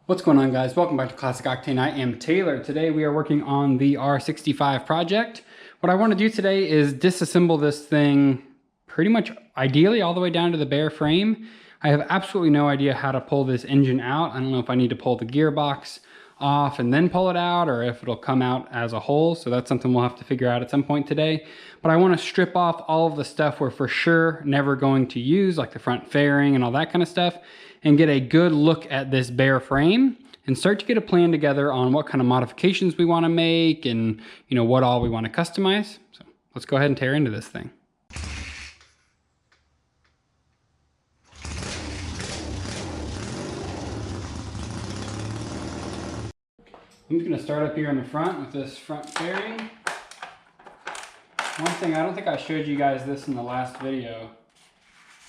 What's going on, guys? Welcome back to Classic Octane. I am Taylor. Today we are working on the R65 project. What I want to do today is disassemble this thing pretty much ideally all the way down to the bare frame. I have absolutely no idea how to pull this engine out. I don't know if I need to pull the gearbox off and then pull it out, or if it'll come out as a whole. So that's something we'll have to figure out at some point today. But I want to strip off all of the stuff we're for sure never going to use, like the front fairing and all that kind of stuff, and get a good look at this bare frame and start to get a plan together on what kind of modifications we want to make and, you know, what all we want to customize. So let's go ahead and tear into this thing. I'm just going to start up here in the front with this front fairing. One thing, I don't think I showed you guys this in the last video.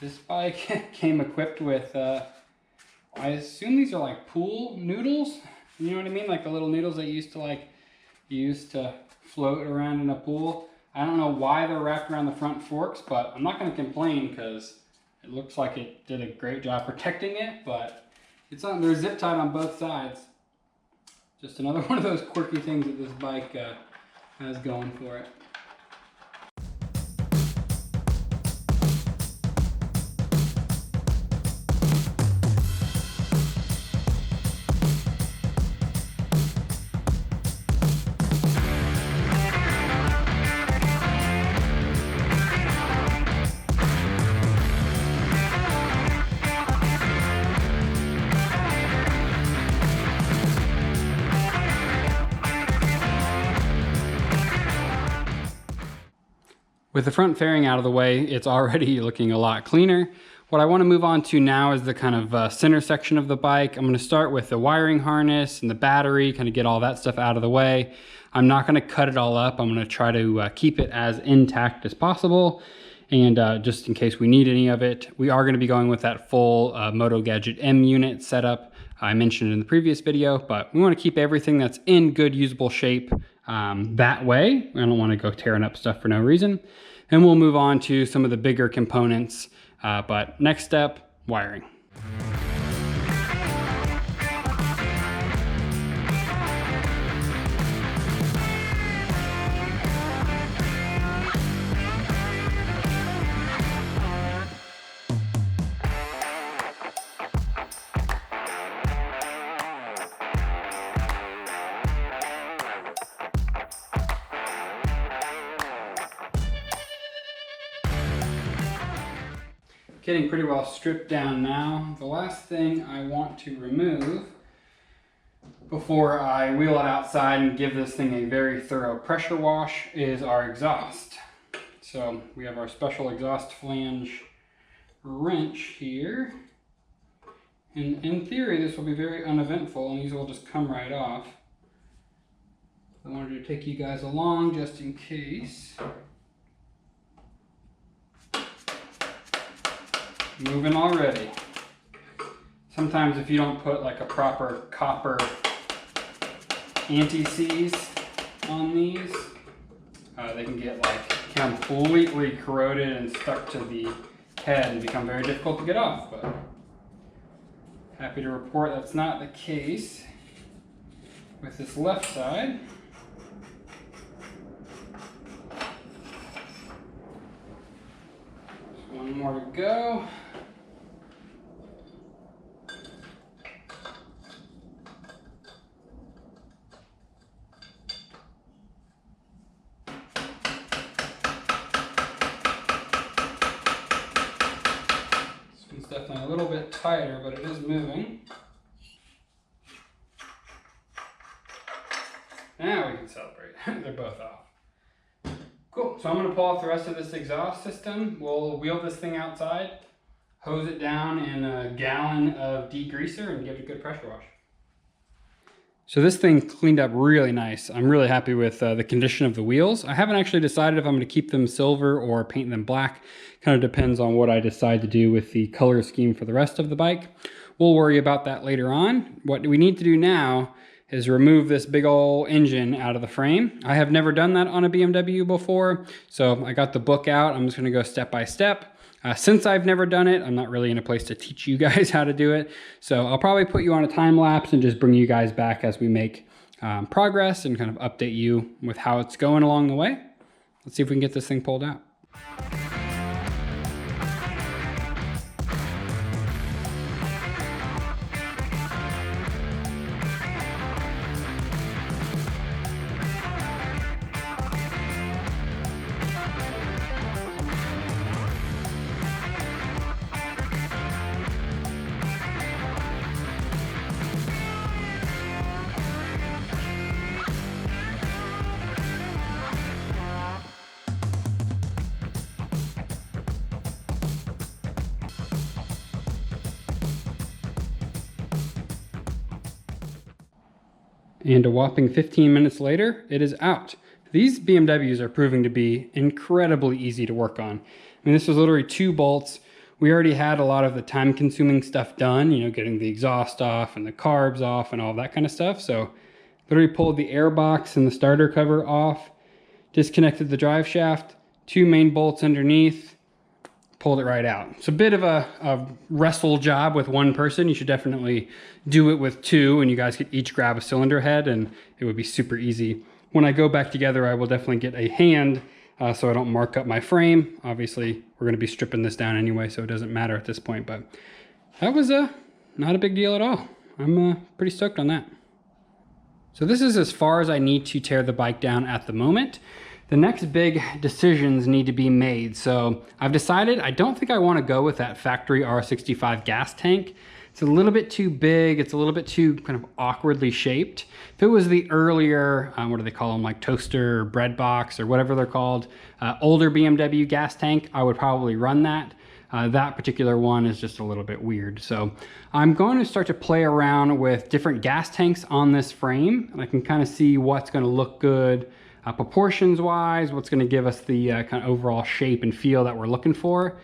This bike came equipped with, I assume these are like pool noodles. You know what I mean? Like the little noodles that you used to float around in a pool. I don't know why they're wrapped around the front forks, but I'm not going to complain because it looks like it did a great job protecting it, but they're zip tied on both sides. Just another one of those quirky things that this bike has going for it. With the front fairing out of the way, it's already looking a lot cleaner. What I want to move on to now is the kind of center section of the bike. I'm going to start with the wiring harness and the battery, kind of get all that stuff out of the way. I'm not going to cut it all up. I'm going to try to keep it as intact as possible. And just in case we need any of it, we are going to be going with that full Moto Gadget M unit setup I mentioned in the previous video, but we want to keep everything that's in good usable shape that way. I don't want to go tearing up stuff for no reason. And we'll move on to some of the bigger components, but next step, wiring. Getting pretty well stripped down now. The last thing I want to remove before I wheel it outside and give this thing a very thorough pressure wash is our exhaust. So we have our special exhaust flange wrench here. And in theory, this will be very uneventful and these will just come right off. I wanted to take you guys along just in case. Moving already. Sometimes if you don't put like a proper copper anti-seize on these, they can get like completely corroded and stuck to the head and become very difficult to get off. But happy to report that's not the case with this left side. Just one more to go. Definitely a little bit tighter, but it is moving. Now we can celebrate. They're both off. Cool. So I'm going to pull off the rest of this exhaust system. We'll wheel this thing outside, hose it down in a gallon of degreaser, and give it a good pressure wash. So this thing cleaned up really nice. I'm really happy with the condition of the wheels. I haven't actually decided if I'm going to keep them silver or paint them black. Kind of depends on what I decide to do with the color scheme for the rest of the bike. We'll worry about that later on. What we need to do now is remove this big old engine out of the frame. I have never done that on a BMW before, so I got the book out. I'm just going to go step by step. Since I've never done it, I'm not really in a place to teach you guys how to do it. So I'll probably put you on a time lapse and just bring you guys back as we make progress and kind of update you with how it's going along the way. Let's see if we can get this thing pulled out. And a whopping 15 minutes later, it is out. These BMWs are proving to be incredibly easy to work on. I mean, this was literally 2 bolts. We already had a lot of the time-consuming stuff done, you know, getting the exhaust off and the carbs off and all that kind of stuff. So literally pulled the air box and the starter cover off, disconnected the drive shaft, 2 main bolts underneath, pulled it right out. It's a bit of a wrestle job with one person. You should definitely do it with 2, and you guys could each grab a cylinder head and it would be super easy. When I go back together, I will definitely get a hand so I don't mark up my frame. Obviously, we're gonna be stripping this down anyway, so it doesn't matter at this point, but that was not a big deal at all. I'm pretty stoked on that. So this is as far as I need to tear the bike down at the moment. The next big decisions need to be made. So I've decided I don't think I want to go with that factory R65 gas tank. It's a little bit too big. It's a little bit too kind of awkwardly shaped. If it was the earlier, what do they call them, like toaster or bread box or whatever they're called, older BMW gas tank, I would probably run that. That particular one is just a little bit weird. So I'm going to start to play around with different gas tanks on this frame, and I can kind of see what's going to look good proportions wise, what's going to give us the kind of overall shape and feel that we're looking for.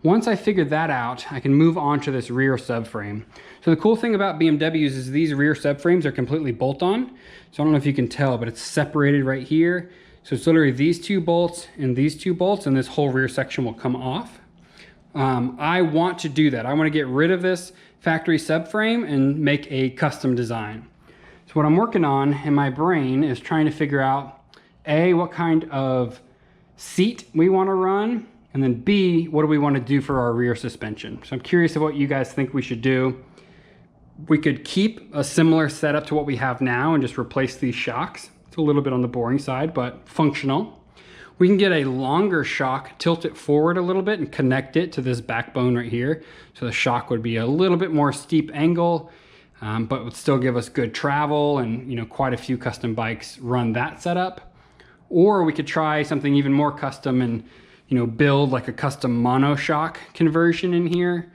Once I figure that out, I can move on to this rear subframe. So the cool thing about BMWs is these rear subframes are completely bolt-on. So I don't know if you can tell, but it's separated right here. So it's literally these 2 bolts and these 2 bolts, and this whole rear section will come off. I want to do that. I want to get rid of this factory subframe and make a custom design. So what I'm working on in my brain is trying to figure out A, what kind of seat we want to run, and then B, what do we want to do for our rear suspension. So I'm curious of what you guys think we should do. We could keep a similar setup to what we have now and just replace these shocks. It's a little bit on the boring side, but functional. We can get a longer shock, tilt it forward a little bit and connect it to this backbone right here. So the shock would be a little bit more steep angle, but would still give us good travel, and you know, quite a few custom bikes run that setup. Or we could try something even more custom and, you know, build like a custom monoshock conversion in here.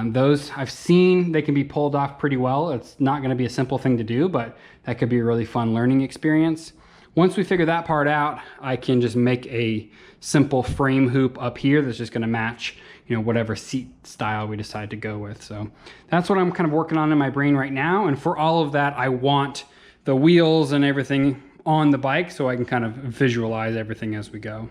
Those I've seen, they can be pulled off pretty well. It's not going to be a simple thing to do, but that could be a really fun learning experience. Once we figure that part out, I can just make a simple frame hoop up here that's just going to match, you know, whatever seat style we decide to go with. So that's what I'm kind of working on in my brain right now. And for all of that, I want the wheels and everything on the bike so I can kind of visualize everything as we go.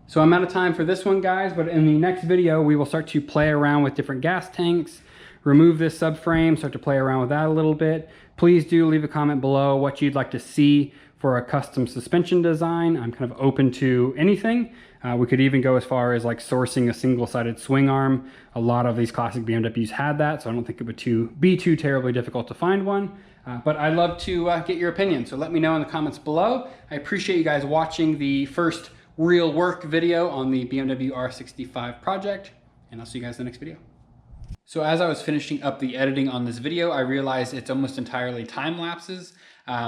So I'm out of time for this one, guys, but in the next video, we will start to play around with different gas tanks, remove this subframe, start to play around with that a little bit. Please do leave a comment below what you'd like to see for a custom suspension design. I'm kind of open to anything. We could even go as far as like sourcing a single-sided swing arm. A lot of these classic BMWs had that, so I don't think it would be too terribly difficult to find one. But I'd love to get your opinion, so let me know in the comments below. I appreciate you guys watching the first real work video on the BMW R65 project, and I'll see you guys in the next video. So as I was finishing up the editing on this video, I realized it's almost entirely time lapses,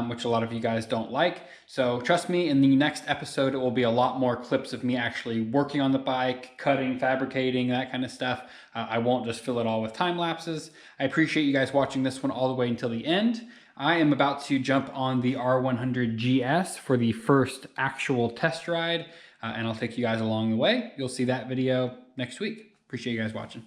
which a lot of you guys don't like. So trust me, in the next episode, it will be a lot more clips of me actually working on the bike, cutting, fabricating, that kind of stuff. I won't just fill it all with time lapses. I appreciate you guys watching this one all the way until the end. I am about to jump on the R100 GS for the first actual test ride, and I'll take you guys along the way. You'll see that video next week. Appreciate you guys watching.